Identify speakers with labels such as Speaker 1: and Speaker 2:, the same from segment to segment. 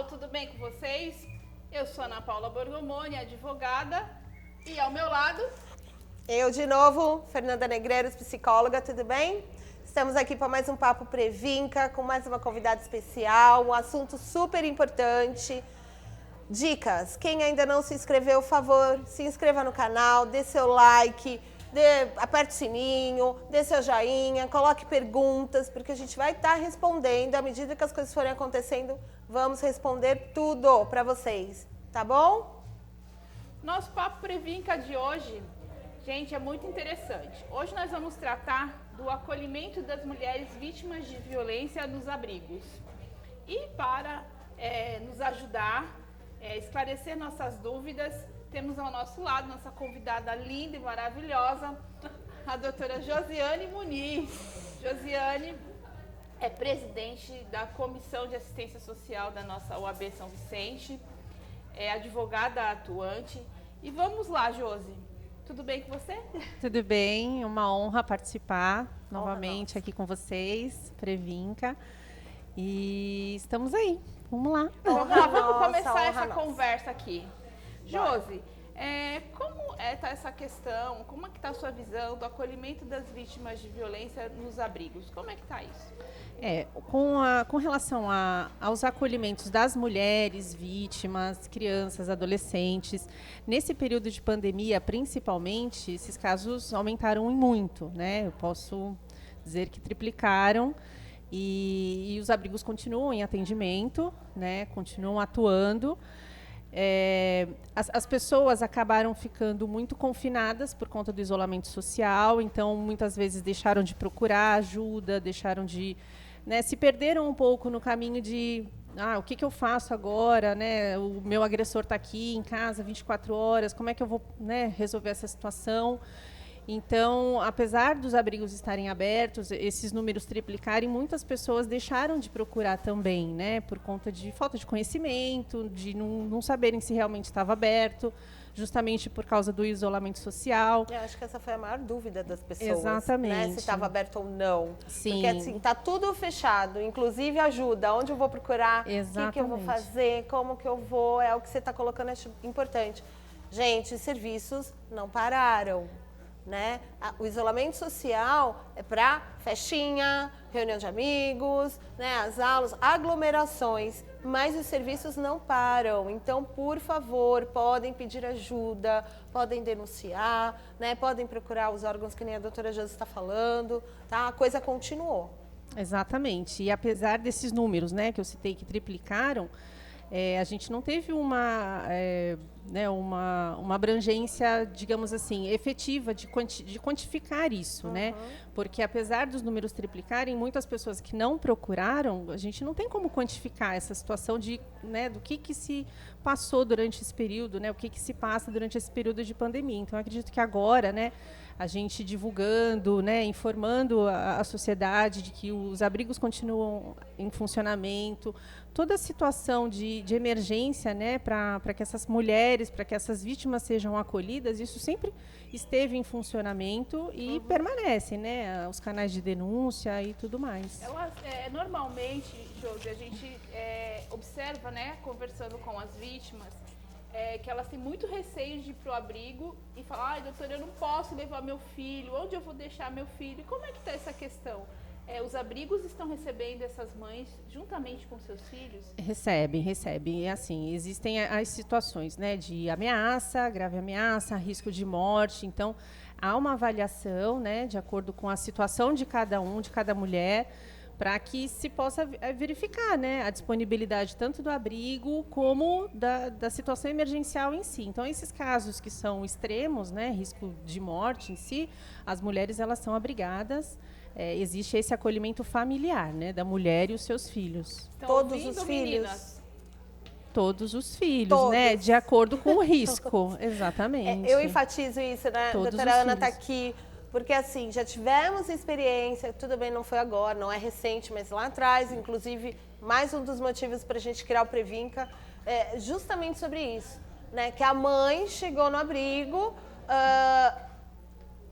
Speaker 1: tudo bem com vocês? Eu sou Ana Paula Borgomoni, advogada, e ao meu lado...
Speaker 2: Eu de novo, Fernanda Negreiros, psicóloga, tudo bem? Estamos aqui para mais um Papo Previnca, com mais uma convidada especial, um assunto super importante. Dicas, quem ainda não se inscreveu, por favor, se inscreva no canal, dê seu like, aperte o sininho, dê seu joinha, coloque perguntas, porque a gente vai estar respondendo, à medida que as coisas forem acontecendo, vamos responder tudo para vocês, tá bom?
Speaker 1: Nosso Papo Previnca de hoje, gente, é muito interessante. Hoje nós vamos tratar do acolhimento das mulheres vítimas de violência nos abrigos. E para nos ajudar, esclarecer nossas dúvidas, temos ao nosso lado nossa convidada linda e maravilhosa, a doutora Josiane Muniz. Josiane é presidente da Comissão de Assistência Social da nossa UAB São Vicente, é advogada atuante. E vamos lá, Josi, tudo bem com você?
Speaker 3: Tudo bem, uma honra participar novamente aqui com vocês, Previnca. E estamos aí, vamos lá.
Speaker 1: Vamos começar essa conversa aqui. Josi, como está essa questão, como é que está a sua visão do acolhimento das vítimas de violência nos abrigos? Como é que está isso?
Speaker 3: Com relação aos acolhimentos das mulheres, vítimas, crianças, adolescentes, nesse período de pandemia, principalmente, esses casos aumentaram em muito, né? Eu posso dizer que triplicaram. E os abrigos continuam em atendimento, né? Continuam atuando. As pessoas acabaram ficando muito confinadas por conta do isolamento social, então muitas vezes deixaram de procurar ajuda, deixaram de, né, se perderam um pouco no caminho de o que eu faço agora, né? O meu agressor está aqui em casa 24 horas, como é que eu vou, né, resolver essa situação? Então, apesar dos abrigos estarem abertos, esses números triplicarem, muitas pessoas deixaram de procurar também, né? Por conta de falta de conhecimento, de não saberem se realmente estava aberto, justamente por causa do isolamento social.
Speaker 2: Eu acho que essa foi a maior dúvida das pessoas.
Speaker 3: Exatamente.
Speaker 2: Né? Se estava aberto ou não.
Speaker 3: Sim.
Speaker 2: Porque assim, está tudo fechado, inclusive ajuda. Onde eu vou procurar?
Speaker 3: Exatamente.
Speaker 2: O que eu vou fazer? Como que eu vou? É o que você está colocando, acho importante. Gente, os serviços não pararam. Né? O isolamento social é para festinha, reunião de amigos, né? As aulas, aglomerações, mas os serviços não param. Então, por favor, podem pedir ajuda, podem denunciar, né? Podem procurar os órgãos que nem a doutora Josi está falando, tá? A coisa continuou.
Speaker 3: Exatamente. E apesar desses números, né, que eu citei que triplicaram, a gente não teve uma abrangência, digamos assim, efetiva de quantificar isso, né? Porque apesar dos números triplicarem, muitas pessoas que não procuraram, a gente não tem como quantificar essa situação de, né, do que se passou durante esse período, né? O que se passa durante esse período de pandemia. Então, eu acredito que agora, né, a gente divulgando, né, informando a sociedade de que os abrigos continuam em funcionamento, toda a situação de emergência, né, para que essas mulheres, para que essas vítimas sejam acolhidas, isso sempre esteve em funcionamento e permanece, né, os canais de denúncia e tudo mais.
Speaker 1: Normalmente, Josi, a gente observa, né, conversando com as vítimas, que elas têm muito receio de ir para o abrigo e falar, ai, doutora, eu não posso levar meu filho, onde eu vou deixar meu filho? Como é que está essa questão? Os abrigos estão recebendo essas mães juntamente com seus filhos?
Speaker 3: Recebem. E assim, existem as situações, né, de ameaça, grave ameaça, risco de morte. Então, há uma avaliação, né, de acordo com a situação de cada de cada mulher, para que se possa verificar, né, a disponibilidade tanto do abrigo como da situação emergencial em si. Então, esses casos que são extremos, né, risco de morte em si, as mulheres elas são abrigadas. Existe esse acolhimento familiar, né, da mulher e os seus filhos.
Speaker 2: Todos os filhos?
Speaker 1: Meninas?
Speaker 3: Todos os filhos,
Speaker 2: Todos.
Speaker 3: né, de acordo com o risco. Exatamente.
Speaker 2: Eu enfatizo isso, né?
Speaker 3: Todos
Speaker 2: A doutora
Speaker 3: os
Speaker 2: Ana está
Speaker 3: filhos.
Speaker 2: aqui, porque assim, já tivemos experiência, tudo bem, não foi agora, não é recente, mas lá atrás, inclusive, mais um dos motivos para a gente criar o Previnca é justamente sobre isso, né? Que a mãe chegou no abrigo,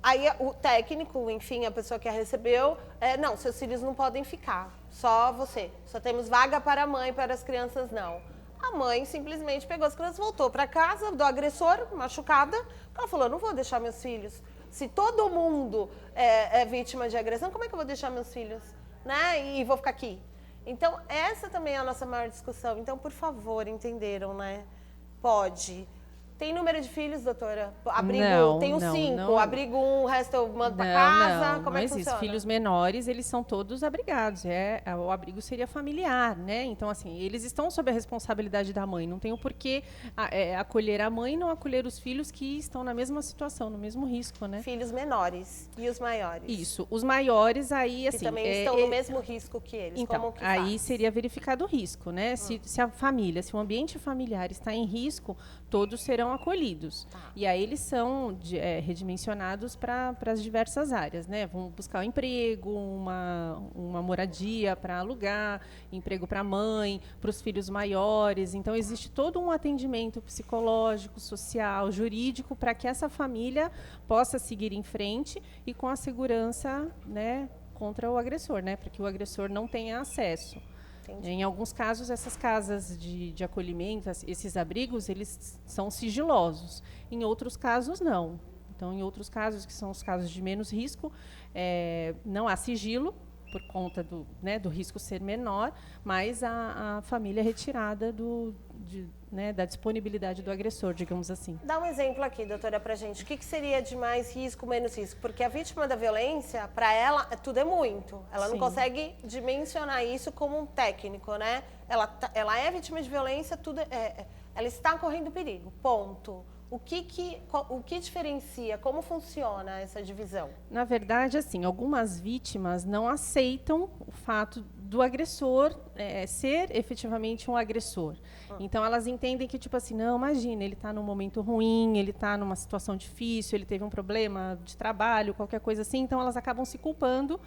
Speaker 2: aí o técnico, enfim, a pessoa que a recebeu, não, seus filhos não podem ficar, só você. Só temos vaga para a mãe, para as crianças não. A mãe simplesmente pegou as crianças, voltou para casa do agressor, machucada. Ela falou, não vou deixar meus filhos. Se todo mundo é vítima de agressão, como é que eu vou deixar meus filhos? Né? E vou ficar aqui. Então, essa também é a nossa maior discussão. Então, por favor, entenderam, né? Pode. Tem número de filhos, doutora? Abrigo,
Speaker 3: Não,
Speaker 2: tenho
Speaker 3: não,
Speaker 2: 5,
Speaker 3: não.
Speaker 2: abrigo 1, o resto eu mando para casa, como é que
Speaker 3: existe.
Speaker 2: funciona?
Speaker 3: Filhos menores, eles são todos abrigados. O abrigo seria familiar, né? Então, assim, eles estão sob a responsabilidade da mãe. Não tem o porquê acolher a mãe e não acolher os filhos que estão na mesma situação, no mesmo risco, né?
Speaker 2: Filhos menores e os maiores.
Speaker 3: Isso. Os maiores, aí, assim...
Speaker 2: Que também estão no mesmo risco que eles.
Speaker 3: Então,
Speaker 2: como que
Speaker 3: aí
Speaker 2: faz?
Speaker 3: seria verificado o risco, né? Se a família, se o ambiente familiar está em risco, todos serão acolhidos.
Speaker 2: Tá.
Speaker 3: E aí eles são redimensionados para as diversas áreas, né? Vão buscar um emprego, uma moradia para alugar, emprego para a mãe, para os filhos maiores. Então, existe todo um atendimento psicológico, social, jurídico, para que essa família possa seguir em frente e com a segurança, né, contra o agressor, né? Para que o agressor não tenha acesso.
Speaker 2: Entendi.
Speaker 3: Em alguns casos, essas casas de acolhimento, esses abrigos, eles são sigilosos. Em outros casos, não. Então, em outros casos, que são os casos de menos risco, não há sigilo, por conta do risco ser menor, mas a família é retirada da disponibilidade do agressor, digamos assim.
Speaker 2: Dá um exemplo aqui, doutora, pra gente. O que seria de mais risco, menos risco? Porque a vítima da violência, para ela, tudo é muito. Ela não
Speaker 3: Sim.
Speaker 2: consegue dimensionar isso como um técnico, né? Ela é vítima de violência, ela está correndo perigo, ponto. O que diferencia? Como funciona essa divisão?
Speaker 3: Na verdade, assim, algumas vítimas não aceitam o fato do agressor ser efetivamente um agressor. Então, elas entendem que, tipo assim, não, imagina, ele está num momento ruim, ele está numa situação difícil, ele teve um problema de trabalho, qualquer coisa assim, então elas acabam se culpando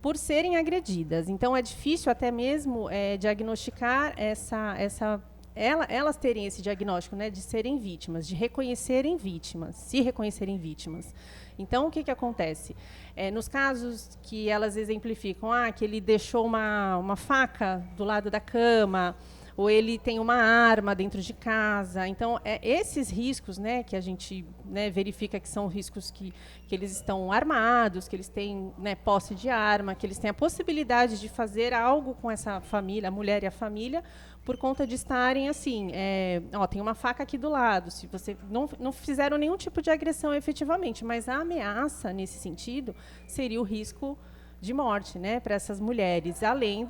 Speaker 3: por serem agredidas. Então, é difícil até mesmo diagnosticar elas terem esse diagnóstico, né, de serem vítimas, de reconhecerem vítimas, se reconhecerem vítimas. Então, o que acontece? Nos casos que elas exemplificam, que ele deixou uma faca do lado da cama, ou ele tem uma arma dentro de casa. Então, esses riscos, né, que a gente, né, verifica que são riscos que eles estão armados, que eles têm, né, posse de arma, que eles têm a possibilidade de fazer algo com essa família, a mulher e a família, por conta de estarem assim, tem uma faca aqui do lado, se você não fizeram nenhum tipo de agressão efetivamente, mas a ameaça, nesse sentido, seria o risco de morte, né, para essas mulheres, além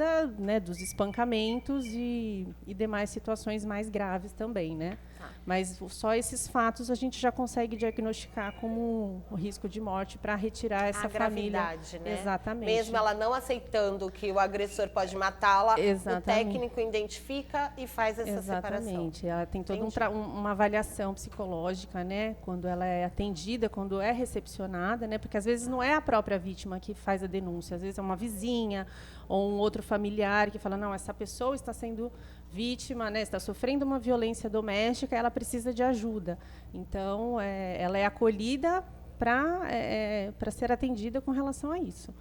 Speaker 3: dos espancamentos e demais situações mais graves também, né? Mas só esses fatos a gente já consegue diagnosticar como um risco de morte para retirar essa família.
Speaker 2: Gravidade, né?
Speaker 3: Exatamente.
Speaker 2: Mesmo ela não aceitando que o agressor pode matá-la, o técnico identifica e faz essa separação.
Speaker 3: Exatamente. Ela tem toda uma avaliação psicológica, né? Quando ela é atendida, quando é recepcionada, né? Porque às vezes não é a própria vítima que faz a denúncia, às vezes é uma vizinha ou um outro familiar que fala, não, essa pessoa está sendo vítima, né, está sofrendo uma violência doméstica, ela precisa de ajuda. Então, ela é acolhida para ser atendida com relação a isso.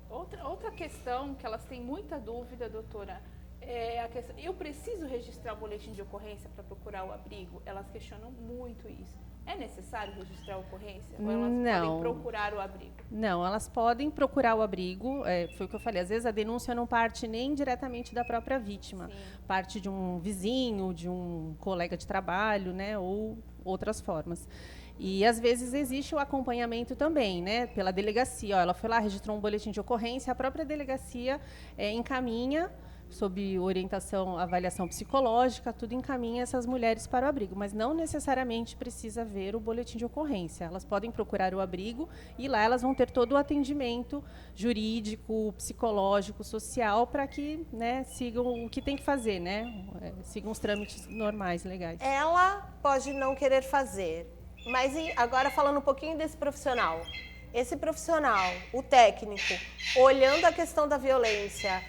Speaker 1: Outra questão que elas têm muita dúvida, doutora, é a questão, eu preciso registrar o boletim de ocorrência para procurar o abrigo? Elas questionam muito isso. É necessário registrar a ocorrência? Ou elas podem procurar o abrigo?
Speaker 3: Não, elas podem procurar o abrigo. Foi o que eu falei. Às vezes a denúncia não parte nem diretamente da própria vítima. Sim. Parte de um vizinho, de um colega de trabalho, né, ou outras formas. E, às vezes, existe o acompanhamento também, né, pela delegacia. Ela foi lá, registrou um boletim de ocorrência, a própria delegacia encaminha, sob orientação, avaliação psicológica, tudo encaminha essas mulheres para o abrigo, mas não necessariamente precisa ver o boletim de ocorrência. Elas podem procurar o abrigo e lá elas vão ter todo o atendimento jurídico, psicológico, social, para que, né, sigam o que tem que fazer, né, sigam os trâmites normais, legais.
Speaker 2: Ela pode não querer fazer, mas agora falando um pouquinho desse profissional. Esse profissional, o técnico, olhando a questão da violência,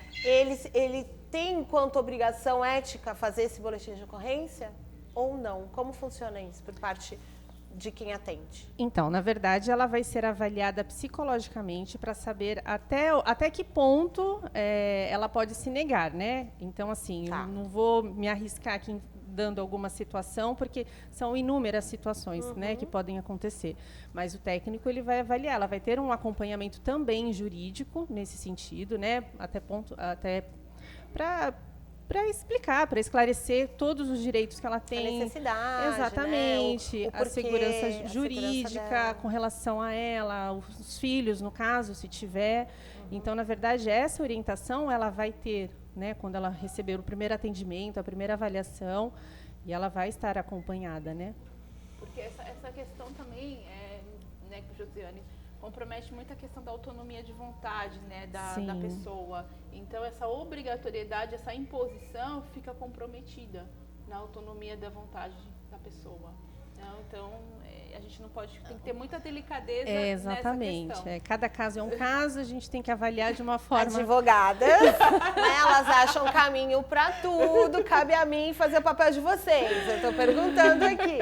Speaker 2: ele tem enquanto obrigação ética fazer esse boletim de ocorrência ou não? Como funciona isso por parte de quem atende?
Speaker 3: Então, na verdade, ela vai ser avaliada psicologicamente para saber até que ponto ela pode se negar, né? Então, assim,
Speaker 2: Tá.
Speaker 3: eu não vou me arriscar aqui dando alguma situação, porque são inúmeras situações, né, que podem acontecer. Mas o técnico, ele vai avaliar, ela vai ter um acompanhamento também jurídico nesse sentido, né? Até para explicar, para esclarecer todos os direitos que ela tem.
Speaker 2: A necessidade,
Speaker 3: Exatamente.
Speaker 2: né?
Speaker 3: A segurança
Speaker 2: a
Speaker 3: jurídica
Speaker 2: segurança dela.
Speaker 3: com relação a ela, os filhos, no caso, se tiver. Então, na verdade, essa orientação ela vai ter, né, quando ela receber o primeiro atendimento, a primeira avaliação, e ela vai estar acompanhada, né?
Speaker 1: Porque essa questão também, né, Josiane, compromete muito a questão da autonomia de vontade, né, da pessoa. Então, essa obrigatoriedade, essa imposição fica comprometida na autonomia da vontade da pessoa. Então, a gente não pode, tem que ter muita delicadeza
Speaker 3: exatamente.
Speaker 1: nessa questão.
Speaker 3: Cada caso é um caso, a gente tem que avaliar de uma forma...
Speaker 2: Advogadas, né, elas acham caminho para tudo, cabe a mim fazer o papel de vocês. Eu estou perguntando aqui,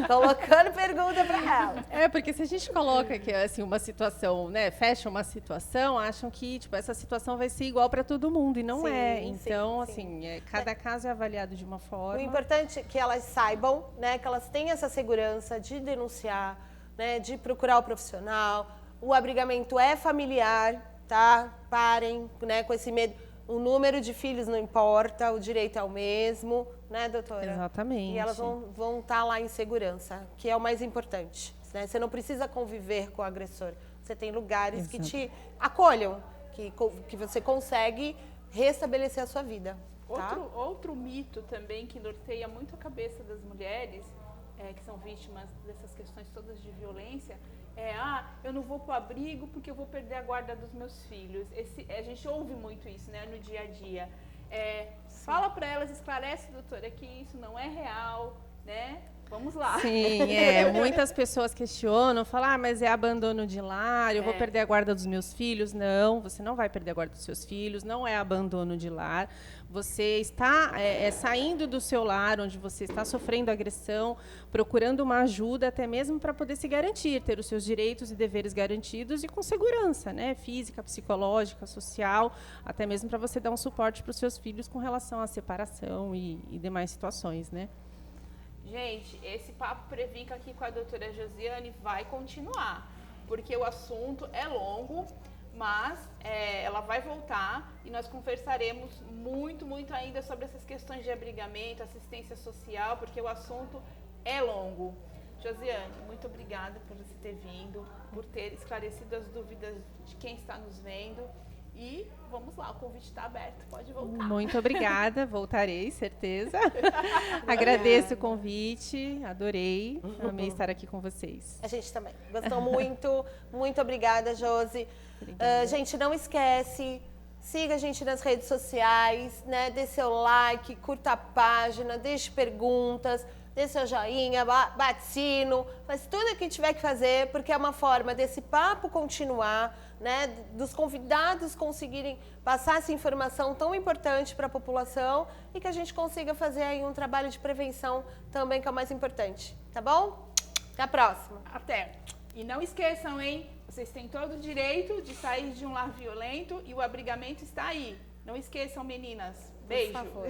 Speaker 2: colocando pergunta para elas.
Speaker 3: Porque se a gente coloca aqui, assim, uma situação, né, fecha uma situação, acham que, tipo, essa situação vai ser igual para todo mundo, e não é. Então, assim, cada caso é avaliado de uma forma.
Speaker 2: O importante é que elas saibam, né, que elas tenham essa segurança de denunciar, né, de procurar o profissional. O abrigamento é familiar, tá? Parem, né, com esse medo. O número de filhos não importa, o direito é o mesmo, né, doutora?
Speaker 3: Exatamente.
Speaker 2: E elas vão estar lá em segurança, que é o mais importante, né? Você não precisa conviver com o agressor. Você tem lugares que te acolham, que você consegue restabelecer a sua vida. Tá?
Speaker 1: Outro mito também que norteia muito a cabeça das mulheres que são vítimas dessas questões todas de violência eu não vou pro abrigo porque eu vou perder a guarda dos meus filhos. A gente ouve muito isso, né, no dia a dia. Fala para elas, esclarece, doutora, que isso não é real, né? Vamos lá.
Speaker 3: Sim, muitas pessoas questionam, falam, mas é abandono de lar, eu vou perder a guarda dos meus filhos. Não, você não vai perder a guarda dos seus filhos, não é abandono de lar. Você está saindo do seu lar, onde você está sofrendo agressão, procurando uma ajuda até mesmo para poder se garantir, ter os seus direitos e deveres garantidos e com segurança, né? Física, psicológica, social, até mesmo para você dar um suporte para os seus filhos com relação à separação e demais situações, né?
Speaker 1: Gente, esse Papo Previnca aqui com a doutora Josiane vai continuar, porque o assunto é longo, mas ela vai voltar e nós conversaremos muito, muito ainda sobre essas questões de abrigamento, assistência social, porque o assunto é longo. Josiane, muito obrigada por você ter vindo, por ter esclarecido as dúvidas de quem está nos vendo. E vamos lá, o convite está aberto, pode voltar.
Speaker 3: Muito obrigada, voltarei, certeza. Agradeço o convite, adorei, amei estar aqui com vocês.
Speaker 2: A gente também, gostou muito, muito obrigada, Josi. Gente, não esquece, siga a gente nas redes sociais, né? Dê seu like, curta a página, deixe perguntas, dê seu joinha, bate sino, faz tudo o que tiver que fazer, porque é uma forma desse papo continuar, né, dos convidados conseguirem passar essa informação tão importante para a população e que a gente consiga fazer aí um trabalho de prevenção também, que é o mais importante, tá bom? Até a próxima.
Speaker 1: Até. E não esqueçam, hein? Vocês têm todo o direito de sair de um lar violento e o abrigamento está aí. Não esqueçam, meninas. Beijo.
Speaker 2: Por favor.